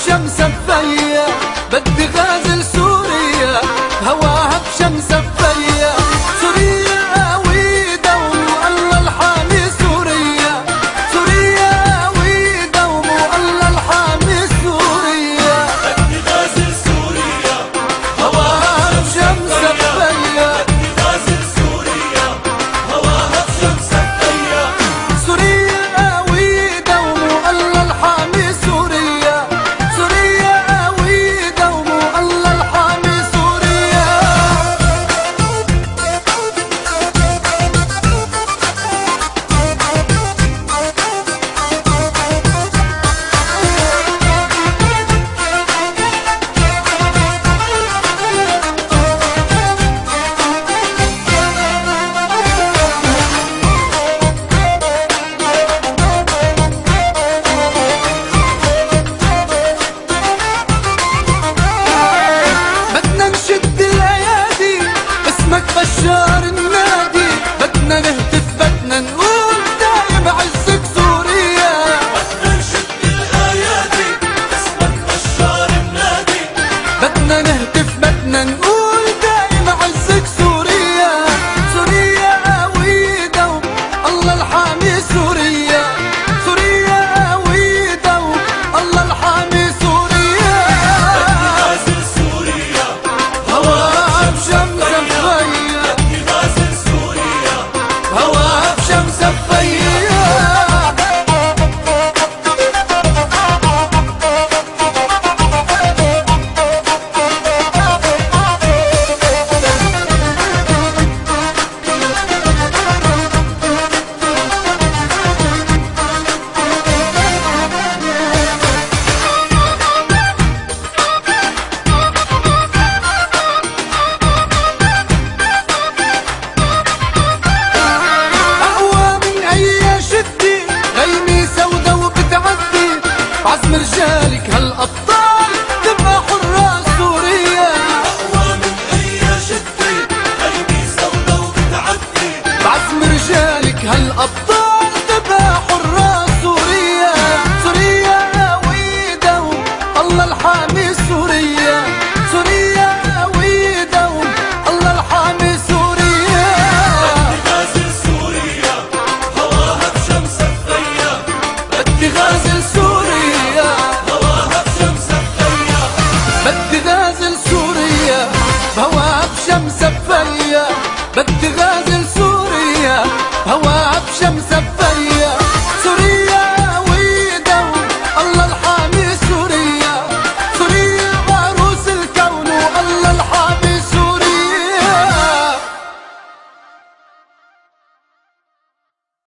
بشمس فيا، بدي غازل سوريا هواها بشمس فيا. سوريا قوي دوم الله الحامي سوريا، سوريا قوي دوم الله الحامي سوريا. بدي غازل سوريا هواها بشمس فيا، بدي غازل سوريا هواها بشمس فيا. سوريا قوي دوم الله الحامي سوريا، سوريا قوي دوم الله الحامي سوريا. بدنا نشد الايادي اسمك بشار النادي، بدنا نهتف بدنا نقول دايم عزك سوريا. بدنا نشد الايادي اسمك بشار النادي، بدنا نهتف بدنا نقول دايم عزك سوريا. سوريا قوي دوم الله الحامي سوريا، سوريا قوي دوم الله الحامي سوريا. بدي غازل سوريا هواها بشمس فيا، بدي غازل سوريا هواها بشمس فيا. أقوى من أي شدة غيمي سودا وبتعدي، بعزم رجالك هالأبطال تبقى حراس سوريا. أقوى من أي شدة غيمي سودا وبتعدي، بعزم رجالك هالأبطال تبقى حراس سوريا. سوريا قوي دوم الله الحامي سوريا، سوريا قوي دوم الله الحامي سوريا. بدي غازل سوريا هواها بشمس فيا، بدي غازل سوريا، هواها بشمس فيا. بدي غازل سوريا بهواها بشمس فيا، بدي غازل